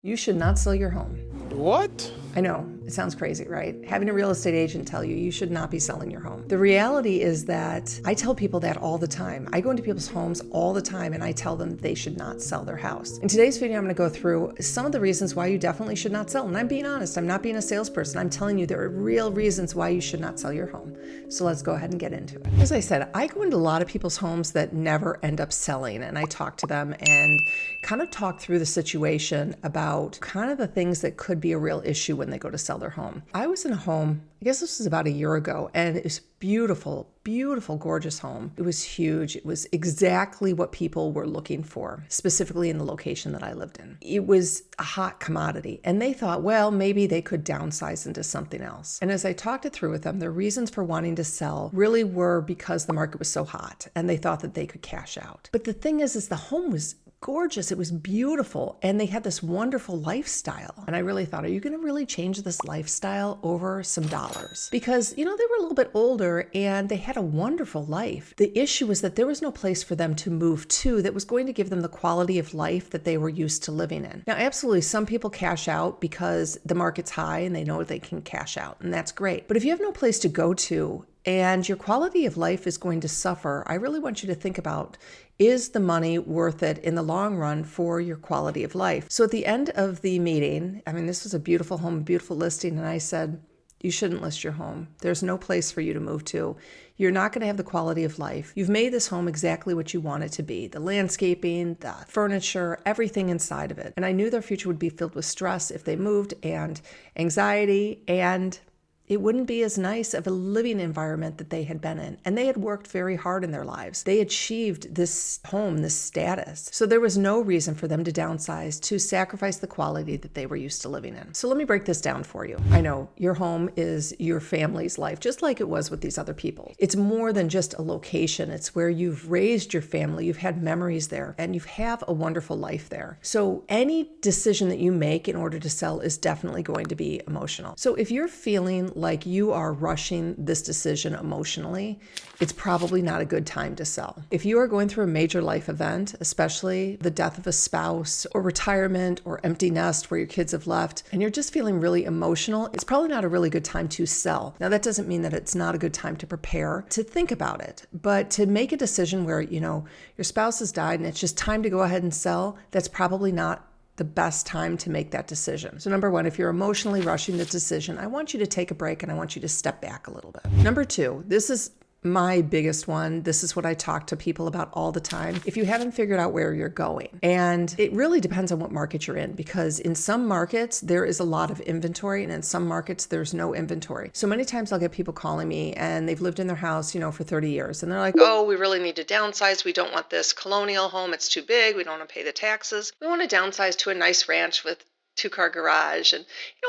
You should not sell your home. What? I know, it sounds crazy, right? Having a real estate agent tell you should not be selling your home. The reality is that I tell people that all the time. I go into people's homes all the time and I tell them they should not sell their house. In today's video, I'm going to go through some of the reasons why you definitely should not sell. And I'm being honest, I'm not being a salesperson. I'm telling you there are real reasons why you should not sell your home. So let's go ahead and get into it. As I said, I go into a lot of people's homes that never end up selling, and I talk to them and kind of talk through the situation about kind of the things that could be a real issue when they go to sell their home. I was in a home, I guess this was about a year ago, and it was beautiful, beautiful, gorgeous home. It was huge. It was exactly what people were looking for, specifically in the location that I lived in. It was a hot commodity, and they thought, well, maybe they could downsize into something else. And as I talked it through with them, their reasons for wanting to sell really were because the market was so hot, and they thought that they could cash out. But the thing is the home was gorgeous. It was beautiful. And they had this wonderful lifestyle. And I really thought, are you going to really change this lifestyle over some dollars? Because, they were a little bit older and they had a wonderful life. The issue was that there was no place for them to move to that was going to give them the quality of life that they were used to living in. Now, absolutely, some people cash out because the market's high and they know they can cash out. And that's great. But if you have no place to go to and your quality of life is going to suffer, I really want you to think about, is the money worth it in the long run for your quality of life? So at the end of the meeting, this was a beautiful home, a beautiful listing, and I said, you shouldn't list your home. There's no place for you to move to. You're not going to have the quality of life. You've made this home exactly what you want it to be. The landscaping, the furniture, everything inside of it. And I knew their future would be filled with stress if they moved, and anxiety, and it wouldn't be as nice of a living environment that they had been in. And they had worked very hard in their lives. They achieved this home, this status. So there was no reason for them to downsize, to sacrifice the quality that they were used to living in. So let me break this down for you. I know your home is your family's life, just like it was with these other people. It's more than just a location. It's where you've raised your family, you've had memories there, and you have a wonderful life there. So any decision that you make in order to sell is definitely going to be emotional. So if you're feeling like you are rushing this decision emotionally, it's probably not a good time to sell. If you are going through a major life event, especially the death of a spouse or retirement or empty nest where your kids have left, and you're just feeling really emotional, it's probably not a really good time to sell. Now, that doesn't mean that it's not a good time to prepare, to think about it, but to make a decision where, your spouse has died and it's just time to go ahead and sell, that's probably not the best time to make that decision. So number one, if you're emotionally rushing the decision, I want you to take a break and I want you to step back a little bit. Number two, this is my biggest one. This is what I talk to people about all the time. If you haven't figured out where you're going, and it really depends on what market you're in, because in some markets, there is a lot of inventory, and in some markets, there's no inventory. So many times I'll get people calling me and they've lived in their house, for 30 years. And they're like, oh, we really need to downsize. We don't want this colonial home. It's too big. We don't want to pay the taxes. We want to downsize to a nice ranch with 2-car garage and,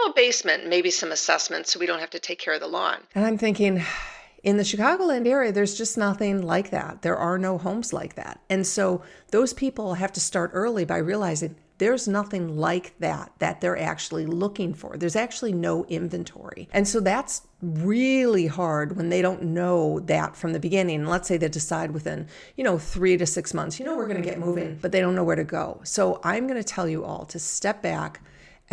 a basement, maybe some assessments so we don't have to take care of the lawn. And I'm thinking, in the Chicagoland area, there's just nothing like that. There are no homes like that. And so those people have to start early by realizing there's nothing like that they're actually looking for. There's actually no inventory. And so that's really hard when they don't know that from the beginning. Let's say they decide within, 3 to 6 months, we're going to get moving, but they don't know where to go. So I'm going to tell you all to step back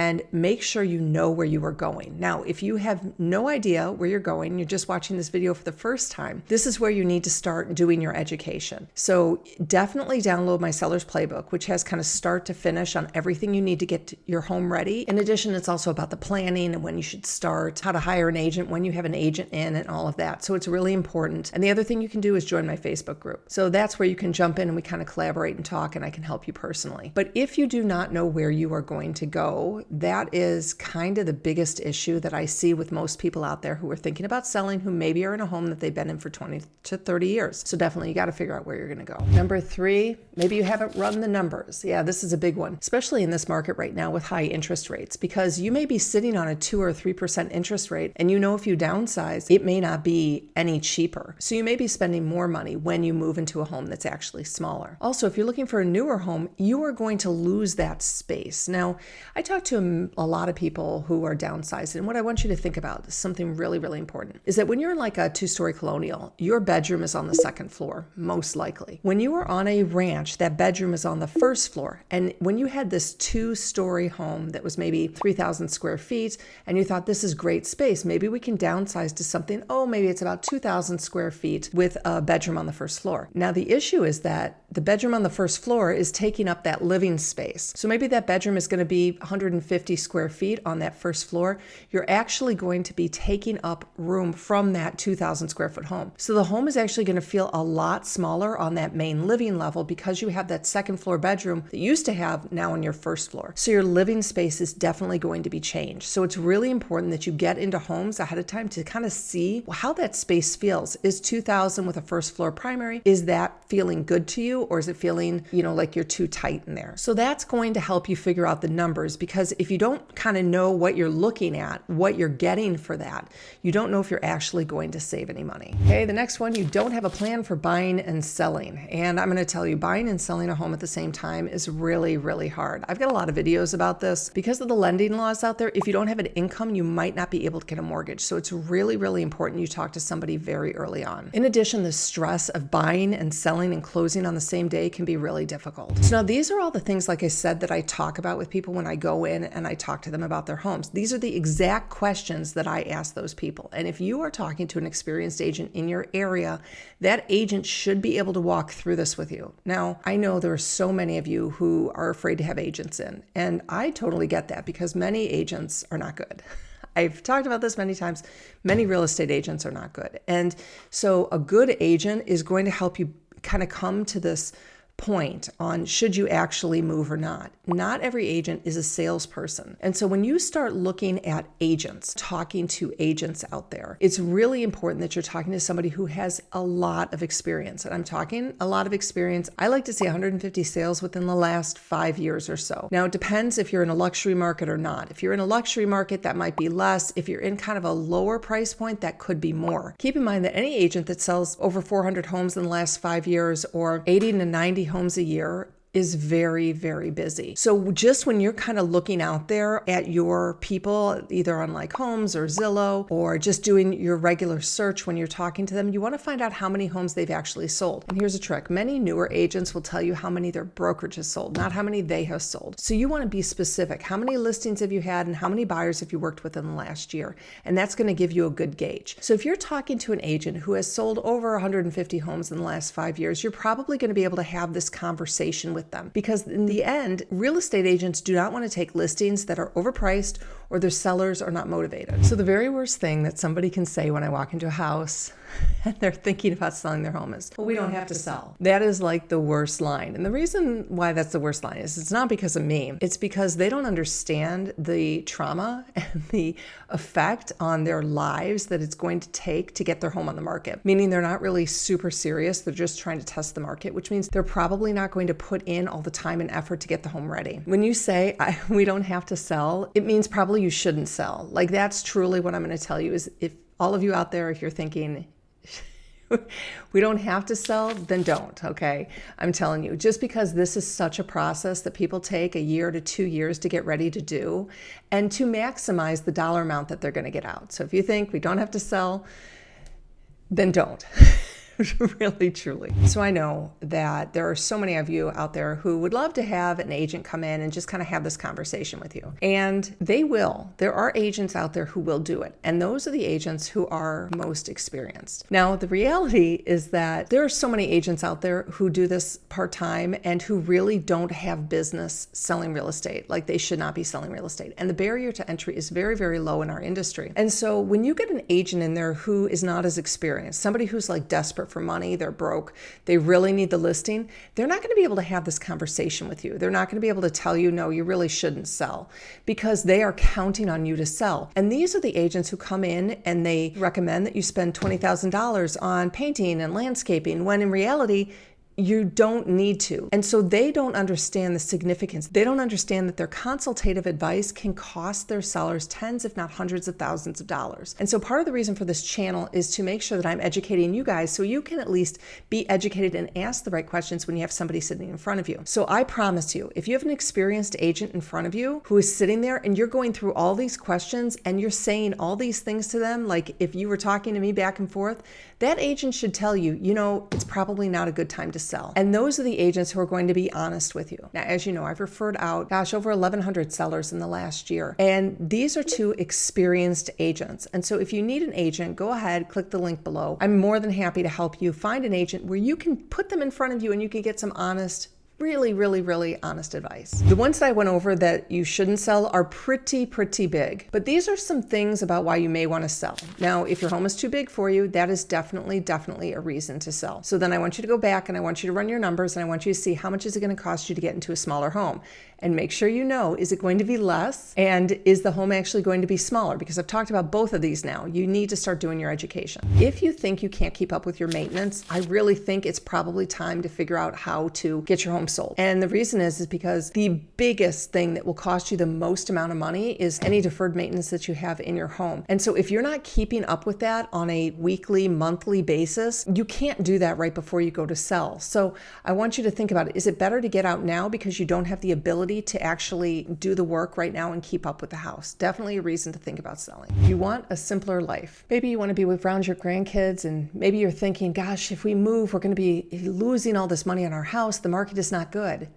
and make sure you know where you are going. Now, if you have no idea where you're going, you're just watching this video for the first time, this is where you need to start doing your education. So definitely download my Seller's Playbook, which has kind of start to finish on everything you need to get your home ready. In addition, it's also about the planning and when you should start, how to hire an agent, when you have an agent in, and all of that. So it's really important. And the other thing you can do is join my Facebook group. So that's where you can jump in and we kind of collaborate and talk, and I can help you personally. But if you do not know where you are going to go, that is kind of the biggest issue that I see with most people out there who are thinking about selling, who maybe are in a home that they've been in for 20 to 30 years. So definitely you got to figure out where you're going to go. Number three, maybe you haven't run the numbers. Yeah, this is a big one, especially in this market right now with high interest rates, because you may be sitting on a 2 or 3% interest rate, and if you downsize, it may not be any cheaper. So you may be spending more money when you move into a home that's actually smaller. Also, if you're looking for a newer home, you are going to lose that space. Now, I talked to to a lot of people who are downsized. And what I want you to think about is something really, really important, is that when you're in like a 2-story colonial, your bedroom is on the second floor, most likely. When you are on a ranch, that bedroom is on the first floor. And when you had this 2-story home that was maybe 3,000 square feet, and you thought this is great space, maybe we can downsize to something, maybe it's about 2,000 square feet with a bedroom on the first floor. Now, the issue is that the bedroom on the first floor is taking up that living space. So maybe that bedroom is going to be 150 square feet on that first floor. You're actually going to be taking up room from that 2,000 square foot home. So the home is actually going to feel a lot smaller on that main living level because you have that second floor bedroom that you used to have now on your first floor. So your living space is definitely going to be changed. So it's really important that you get into homes ahead of time to kind of see how that space feels. Is 2,000 with a first floor primary, is that feeling good to you, or is it feeling, like you're too tight in there? So that's going to help you figure out the numbers, because if you don't kind of know what you're looking at, what you're getting for that, you don't know if you're actually going to save any money. Okay, the next one, you don't have a plan for buying and selling. And I'm going to tell you, buying and selling a home at the same time is really, really hard. I've got a lot of videos about this. Because of the lending laws out there, if you don't have an income, you might not be able to get a mortgage. So it's really, really important you talk to somebody very early on. In addition, the stress of buying and selling and closing on the same day can be really difficult. So now these are all the things, like I said, that I talk about with people when I go in and I talk to them about their homes. These are the exact questions that I ask those people. And if you are talking to an experienced agent in your area, that agent should be able to walk through this with you. Now, I know there are so many of you who are afraid to have agents in, and I totally get that because many agents are not good. I've talked about this many times. Many real estate agents are not good. And so a good agent is going to help you kind of come to this point on should you actually move or not. Not every agent is a salesperson. And so when you start looking at agents, talking to agents out there, it's really important that you're talking to somebody who has a lot of experience. And I'm talking a lot of experience. I like to see 150 sales within the last 5 years or so. Now, it depends if you're in a luxury market or not. If you're in a luxury market, that might be less. If you're in kind of a lower price point, that could be more. Keep in mind that any agent that sells over 400 homes in the last 5 years or 80 to 90 homes a year is very, very busy. So just when you're kind of looking out there at your people, either on like Homes or Zillow, or just doing your regular search when you're talking to them, you want to find out how many homes they've actually sold. And here's a trick. Many newer agents will tell you how many their brokerage has sold, not how many they have sold. So you want to be specific. How many listings have you had and how many buyers have you worked with in the last year? And that's going to give you a good gauge. So if you're talking to an agent who has sold over 150 homes in the last 5 years, you're probably going to be able to have this conversation with them, because in the end, real estate agents do not want to take listings that are overpriced or their sellers are not motivated. So the very worst thing that somebody can say when I walk into a house and they're thinking about selling their home is, well, we don't have to sell. That is like the worst line. And the reason why that's the worst line is it's not because of me. It's because they don't understand the trauma and the effect on their lives that it's going to take to get their home on the market. Meaning they're not really super serious. They're just trying to test the market, which means they're probably not going to put in all the time and effort to get the home ready. When you say, we don't have to sell, it means probably you shouldn't sell. Like that's truly what I'm going to tell you is if all of you out there, if you're thinking, we don't have to sell, then don't, okay? I'm telling you, just because this is such a process that people take 1 year to 2 years to get ready to do and to maximize the dollar amount that they're going to get out. So if you think we don't have to sell, then don't. Really, truly. So I know that there are so many of you out there who would love to have an agent come in and just kind of have this conversation with you. And they will. There are agents out there who will do it. And those are the agents who are most experienced. Now, the reality is that there are so many agents out there who do this part-time and who really don't have business selling real estate. Like they should not be selling real estate. And the barrier to entry is very, very low in our industry. And so when you get an agent in there who is not as experienced, somebody who's like desperate for money, they're broke, they really need the listing, they're not going to be able to have this conversation with you. They're not going to be able to tell you, no, you really shouldn't sell, because they are counting on you to sell. And these are the agents who come in and they recommend that you spend $20,000 on painting and landscaping, when in reality, You don't need to. And so they don't understand the significance. They don't understand that their consultative advice can cost their sellers tens, if not hundreds of thousands of dollars. And so part of the reason for this channel is to make sure that I'm educating you guys so you can at least be educated and ask the right questions when you have somebody sitting in front of you. So I promise you, if you have an experienced agent in front of you who is sitting there and you're going through all these questions and you're saying all these things to them, like if you were talking to me back and forth, that agent should tell you, it's probably not a good time to sell. And those are the agents who are going to be honest with you. Now, as you know, I've referred out, over 1,100 sellers in the last year. And these are two experienced agents. And so if you need an agent, go ahead, click the link below. I'm more than happy to help you find an agent where you can put them in front of you and you can get some honest, really honest advice. The ones that I went over that you shouldn't sell are pretty big, but these are some things about why you may want to sell. Now, if your home is too big for you, that is definitely a reason to sell. So then I want you to go back and I want you to run your numbers and I want you to see how much is it going to cost you to get into a smaller home. And make sure is it going to be less? And is the home actually going to be smaller? Because I've talked about both of these now. You need to start doing your education. If you think you can't keep up with your maintenance, I really think it's probably time to figure out how to get your home sold. And the reason is because the biggest thing that will cost you the most amount of money is any deferred maintenance that you have in your home. And so if you're not keeping up with that on a weekly, monthly basis, you can't do that right before you go to sell. So I want you to think about it. Is it better to get out now because you don't have the ability to actually do the work right now and keep up with the house? Definitely a reason to think about selling. You want a simpler life. Maybe you want to be around your grandkids and maybe you're thinking, gosh, if we move, we're going to be losing all this money on our house. The market is not good.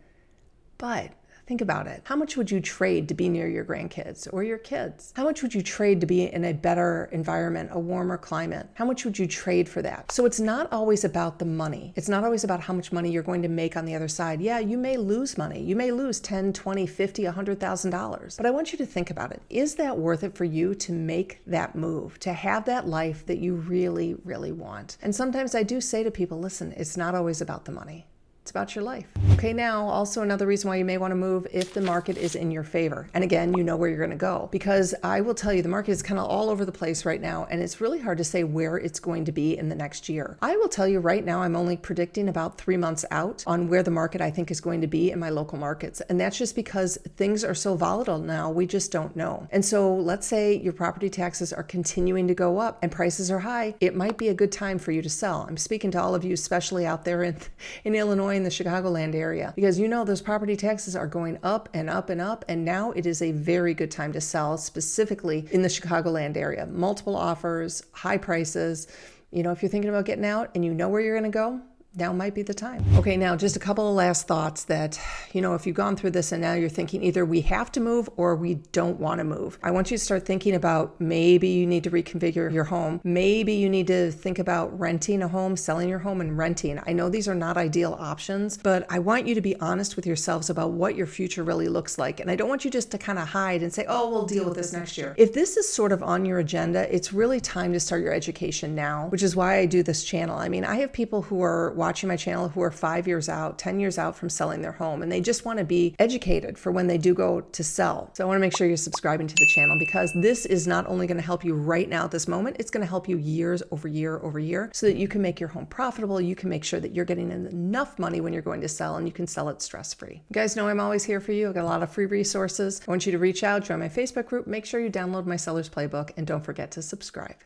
But think about it. How much would you trade to be near your grandkids or your kids? How much would you trade to be in a better environment, a warmer climate? How much would you trade for that? So it's not always about the money. It's not always about how much money you're going to make on the other side. Yeah, you may lose money. You may lose $10, $20, $50, $100,000. But I want you to think about it. Is that worth it for you to make that move, to have that life that you really want? And sometimes I do say to people, listen, it's not always about the money. It's about your life. Okay, now also another reason why you may want to move if the market is in your favor. And again, you know where you're going to go. Because I will tell you, the market is kind of all over the place right now, and it's really hard to say where it's going to be in the next year. I will tell you right now, I'm only predicting about 3 months out on where the market I think is going to be in my local markets. And that's just because things are so volatile now, we just don't know. And so let's say your property taxes are continuing to go up and prices are high. It might be a good time for you to sell. I'm speaking to all of you, especially out there in Illinois, in the Chicagoland area, because those property taxes are going up and up and up, and now it is a very good time to sell, specifically in the Chicagoland area. Multiple offers, high prices. If you're thinking about getting out and you know where you're going to go, now might be the time. Okay, now just a couple of last thoughts that, if you've gone through this and now you're thinking either we have to move or we don't want to move. I want you to start thinking about maybe you need to reconfigure your home. Maybe you need to think about renting a home, selling your home and renting. I know these are not ideal options, but I want you to be honest with yourselves about what your future really looks like. And I don't want you just to kind of hide and say, oh, we'll deal with this next year. If this is sort of on your agenda, it's really time to start your education now, which is why I do this channel. I mean, I have people who are watching my channel who are 5 years out, 10 years out from selling their home, and they just want to be educated for when they do go to sell. So I want to make sure you're subscribing to the channel, because this is not only going to help you right now at this moment, it's going to help you years over year so that you can make your home profitable. You can make sure that you're getting enough money when you're going to sell and you can sell it stress-free. You guys know I'm always here for you. I've got a lot of free resources. I want you to reach out, join my Facebook group, make sure you download my Seller's Playbook, and don't forget to subscribe.